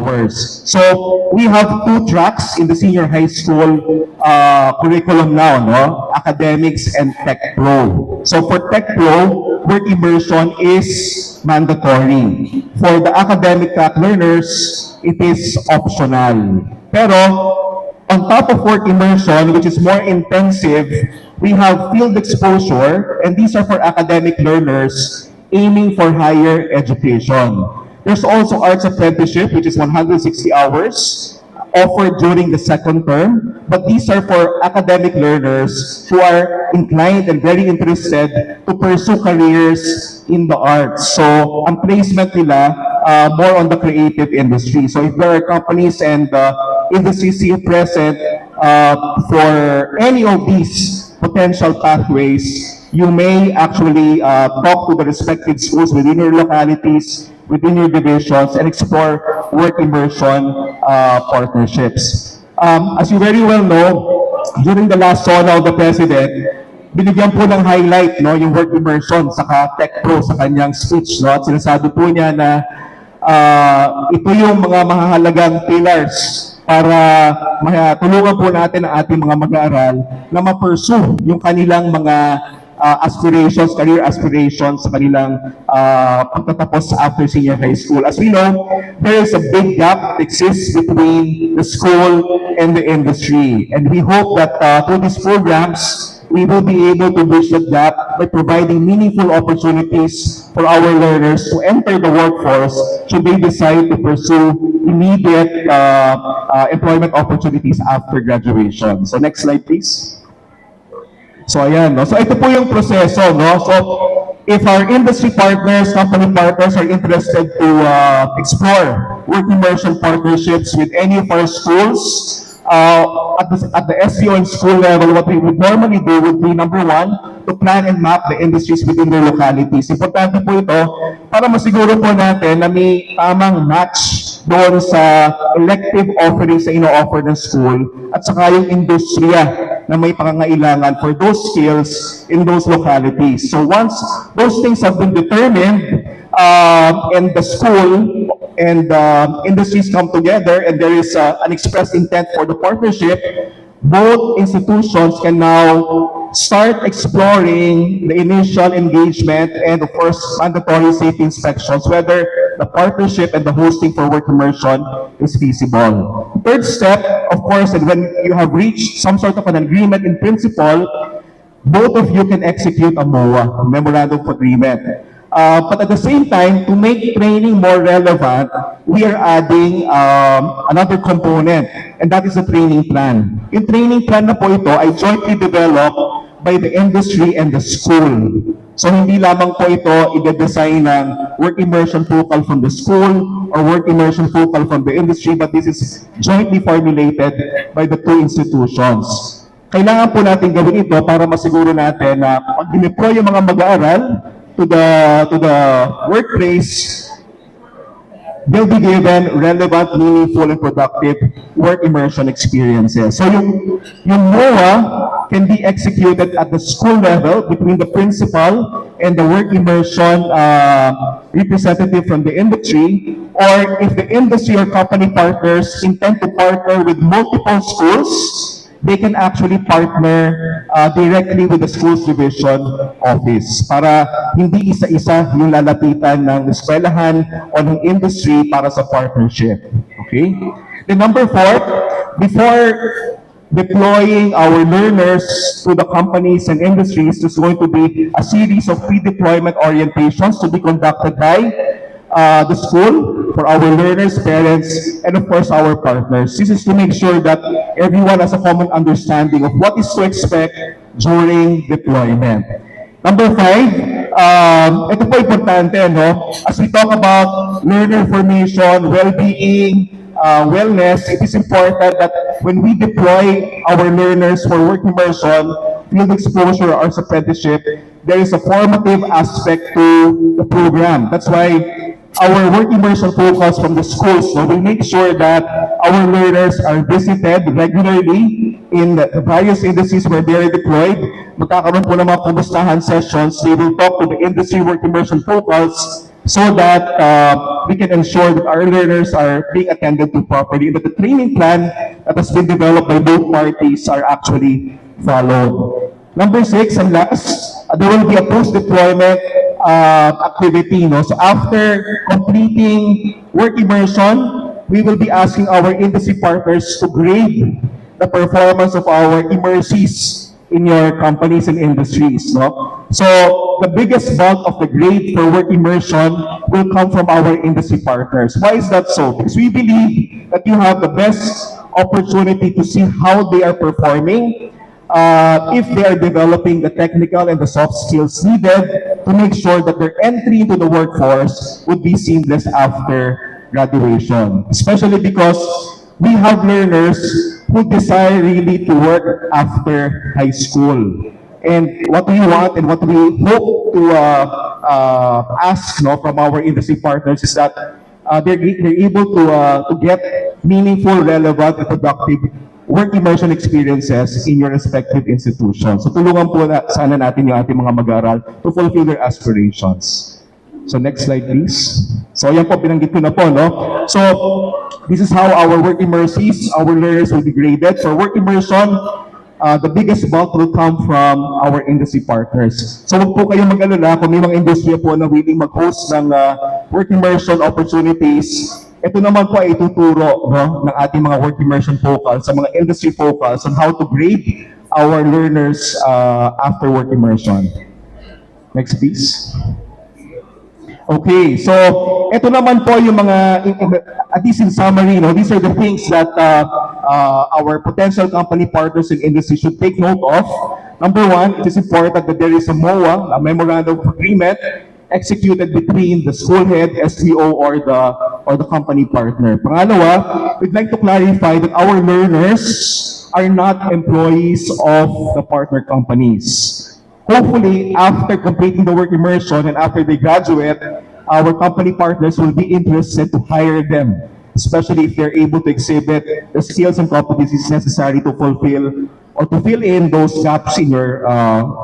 hours. So we have two tracks in the senior high school curriculum now, no? Academics and Tech Pro. So for Tech Pro, work immersion is mandatory. For the academic track learners, it is optional. Pero on top of work immersion, which is more intensive, we have field exposure, and these are for academic learners aiming for higher education. There's also arts apprenticeship, which is 160 hours offered during the second term, but these are for academic learners who are inclined and very interested to pursue careers in the arts. So, ang placement nila more on the creative industry. So, if there are companies and industries here present for any of these potential pathways, you may actually talk to the respective schools within your localities, within your divisions, and explore work immersion partnerships. As you very well know, during the last SONA of the President, binigyan po ng highlight, no, yung work immersion saka Tech Pro sa kanyang speech, no, at sinasabi po niya na ito yung mga mahahalagang pillars para tulungan po natin ang ating mga mag-aaral na ma-pursue yung kanilang mga aspirations, career aspirations sa kanilang pagtatapos after senior high school. As we know, there is a big gap that exists between the school and the industry. And we hope that through these programs, we will be able to bridge that gap by providing meaningful opportunities for our learners to enter the workforce should they decide to pursue immediate employment opportunities after graduation. So next slide, please. So ayan, no? So ito po yung proseso, no? So if our industry partners, company partners are interested to explore work immersion partnerships with any of our schools, at the SEO and school level, what we would normally do would be, number one, to plan and map the industries within their localities. Importante po ito para masiguro po natin na may tamang match doon sa elective offerings na ino-offer ng school at saka yung industriya na may pangangailangan for those skills in those localities. So once those things have been determined, and the school and industries come together and there is an express intent for the partnership, both institutions can now start exploring the initial engagement and of course mandatory safety inspections whether the partnership and the hosting for work immersion is feasible. Third step, of course, and when you have reached some sort of an agreement in principle, both of you can execute a MOA, Memorandum of Agreement. But at the same time, to make training more relevant, we are adding another component, and that is the training plan. Yung training plan na po ito ay jointly developed by the industry and the school. So hindi lamang po ito i-design ng work immersion focal from the school or work immersion focal from the industry, but this is jointly formulated by the two institutions. Kailangan po natin gawin ito para masiguro natin na pag dineploy yung mga mag-aaral to the workplace, they'll be given relevant, meaningful, and productive work immersion experiences. So yung MOA can be executed at the school level between the principal and the work immersion representative from the industry, or if the industry or company partners intend to partner with multiple schools, they can actually partner directly with the schools division office para hindi isa-isa yung lalapitan ng eskwelahan o ng industry para sa partnership. Okay? The number four, before deploying our learners to the companies and industries, there's going to be a series of pre-deployment orientations to be conducted by the school, for our learners, parents, and of course our partners. This is to make sure that everyone has a common understanding of what is to expect during deployment. Number five, ito po importante, no? As we talk about learner formation, well-being, wellness, it is important that when we deploy our learners for work immersion, field exposure, or apprenticeship, there is a formative aspect to the program. That's why our work immersion focus from the schools, so we make sure that our learners are visited regularly in the various industries where they are deployed. Magkakaroon po ng mga kumustahan sessions. They will talk to the industry work immersion focus so that we can ensure that our learners are being attended to properly, and that the training plan that has been developed by both parties are actually followed. Number 6 and last, there will be a post-deployment activity. No? So after completing work immersion, we will be asking our industry partners to grade the performance of our immersees in your companies and industries. No? So the biggest bulk of the grade for work immersion will come from our industry partners. Why is that so? Because we believe that you have the best opportunity to see how they are performing, if they are developing the technical and the soft skills needed to make sure that their entry into the workforce would be seamless after graduation. Especially because we have learners who desire really to work after high school. And what we want and what we hope to ask, no, from our industry partners is that they're able to get meaningful, relevant, and productive work immersion experiences in your respective institutions. So tulungan po sana natin yung ating mga mag-aaral to fulfill their aspirations. So next slide please. So yan po, binanggit ko na po, no? So this is how our work immersees, our learners will be graded. For work immersion, the biggest bulk will come from our industry partners. So huwag po kayong mag-alala kung may mga industriya po na willing mag-host ng work immersion opportunities. Ito naman po ay ituturo, no, ng ating mga work immersion focals, sa mga industry focals on how to grade our learners after work immersion. Next please. Okay, so ito naman po yung mga, at least in summary, no, these are the things that our potential company partners in industry should take note of. Number 1, it is important that there is a MOA, a Memorandum of Agreement, executed between the school head, STO, or the company partner. Pangalawa, we'd like to clarify that our learners are not employees of the partner companies. Hopefully, after completing the work immersion and after they graduate, our company partners will be interested to hire them, especially if they're able to exhibit the skills and competencies necessary to fulfill or to fill in those gaps in your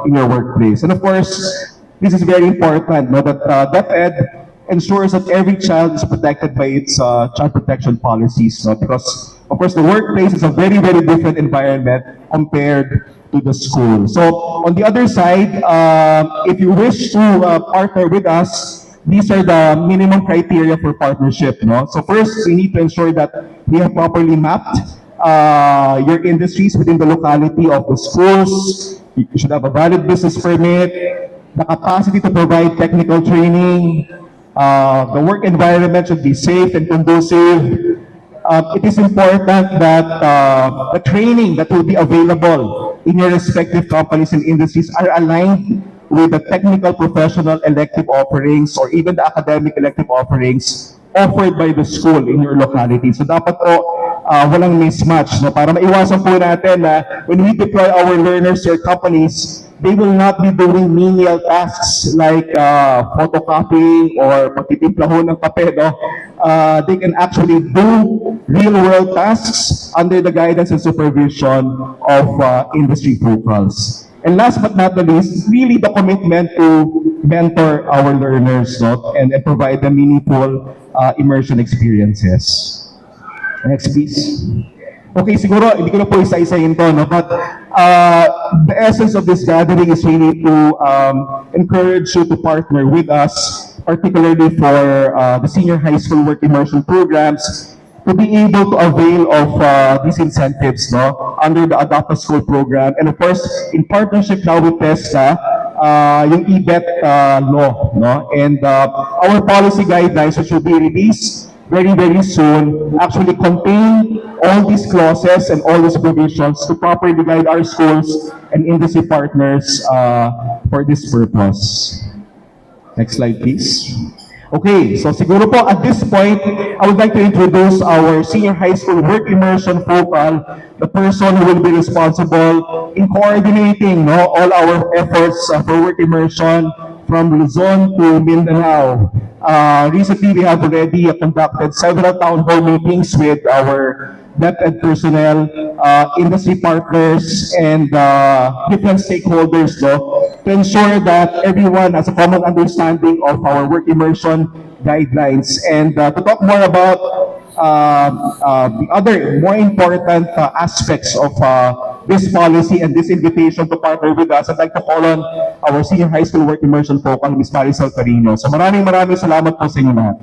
workplace. And of course, this is very important, no, that DepEd ensures that every child is protected by its child protection policies, no? Because of course the workplace is a very, very different environment compared to the school. So on the other side, if you wish to partner with us, these are the minimum criteria for partnership. No? So first, we need to ensure that we have properly mapped your industries within the locality of the schools. You should have a valid business permit, the capacity to provide technical training, the work environment should be safe and conducive. It is important that the training that will be available in your respective companies and industries are aligned with the technical professional elective offerings or even the academic elective offerings offered by the school in your locality. So dapat po walang mismatch, no? Para maiwasan po natin na when we deploy our learners to your companies, they will not be doing menial tasks like photocopying or pagtitimpla ho ng kape, no? They can actually do real-world tasks under the guidance and supervision of industry focals. And last but not the least, really the commitment to mentor our learners, no? and provide them meaningful immersion experiences. Next, please. Okay, siguro, hindi ko na po isa-isayin to, no? But the essence of this gathering is really to encourage you to partner with us, particularly for the senior high school work immersion programs, to be able to avail of these incentives, no, under the Adopt a School program. And of course, in partnership now with TESDA, yung EBET law, no? And our policy guidelines, which will be released very, very soon, actually contain all these clauses and all these provisions to properly guide our schools and industry partners for this purpose. Next slide, please. Okay, so siguro po at this point, I would like to introduce our senior high school work immersion focal, the person who will be responsible in coordinating, no, all our efforts for work immersion from Luzon to Mindanao. Recently, we have already conducted several town hall meetings with our DepEd personnel, industry partners, and different stakeholders, to ensure that everyone has a common understanding of our work immersion guidelines. And to talk more about the other more important aspects of this policy and this invitation to partner with us, I'd like to call on our senior high school work immersion focal, Ms. Marisol Carino. So maraming salamat po sa inyo lahat.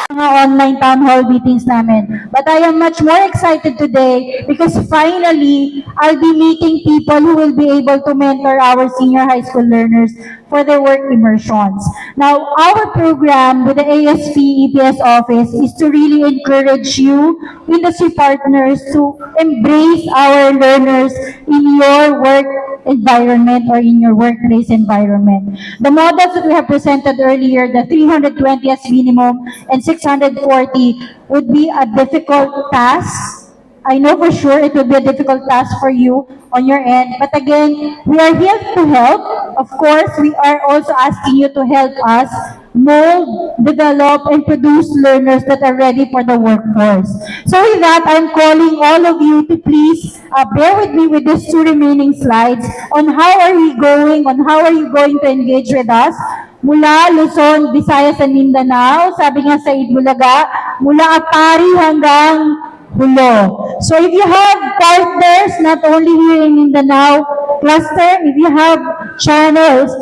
Mga online town hall meetings namin. But I am much more excited today because finally, I'll be meeting people who will be able to mentor our senior high school learners for their work immersions. Now, our program with the ASP EPS office is to really encourage you, industry partners, to embrace our learners in your work environment or in your workplace environment. The models that we have presented earlier, the 320 as minimum and 640 would be a difficult task. I know for sure it will be a difficult task for you on your end. But again, we are here to help. Of course, we are also asking you to help us mold, develop, and produce learners that are ready for the workforce. So with that, I'm calling all of you to please bear with me with these two remaining slides on how are you going to engage with us. Mula Luzon, Visayas, and Mindanao, sabi nga sa Itbulaga, mula Apari hanggang Hulo. So if you have partners, not only here in Mindanao cluster, if you have channels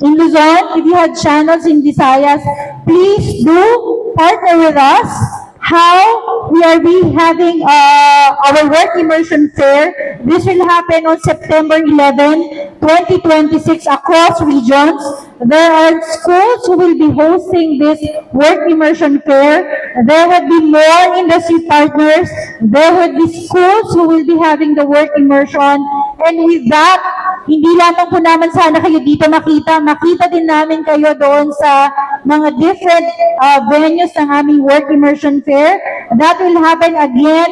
in Luzon, if you have channels in Visayas, please do partner with us. How we are having our work immersion fair. This will happen on September 11, 2026 across regions. There are schools who will be hosting this work immersion fair. There will be more industry partners. There will be schools who will be having the work immersion. And with that, hindi lamang po naman sana kayo dito makita din namin kayo doon sa mga different venues ng aming work immersion fair. That will happen again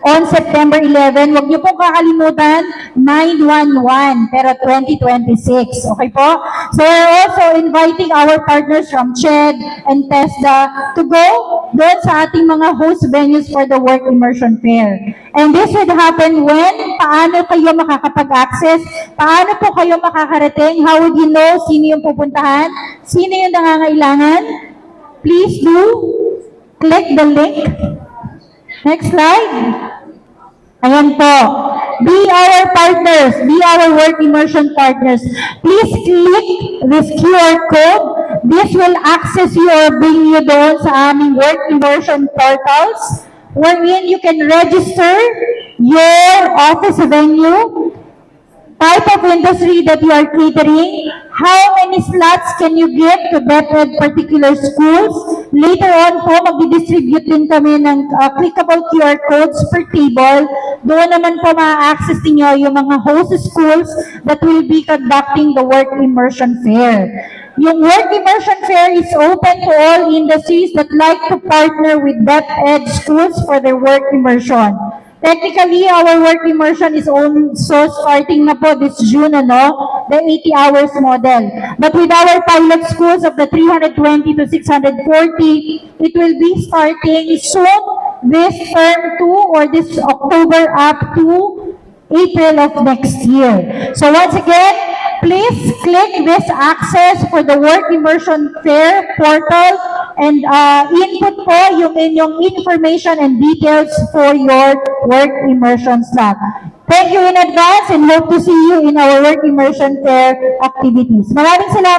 on September 11. Huwag niyo pong kakalimutan, 911, pero 2026. Okay po? So we're also inviting our partners from CHED and TESDA to go doon sa ating mga host venues for the work immersion fair. And this would happen when? Paano kayo makakapag-access? Paano po kayo makakarating? How would you know sino yung pupuntahan? Sino yung nangangailangan? Please do click the link. Next slide. Ayan po. Be our partners. Be our work immersion partners. Please click this QR code. This will access you or bring you doon sa aming work immersion portals wherein you can register your office venue, type of industry that you are catering, how many slots can you give to DepEd particular schools. Later on po, mag-distribute din kami ng clickable QR codes per table. Doon naman po ma-access niyo yung mga host schools that will be conducting the work immersion fair. Yung work immersion fair is open to all industries that like to partner with DepEd schools for their work immersion. Technically, our work immersion is also starting na po this June, the 80 hours model. But with our pilot schools of the 320 to 640, it will be starting soon this term 2 or this October up to April of next year. So once again, please click this access for the work immersion fair portal and input po yung inyong information and details for your work immersion slot. Thank you in advance and hope to see you in our work immersion fair activities. Maraming salamat.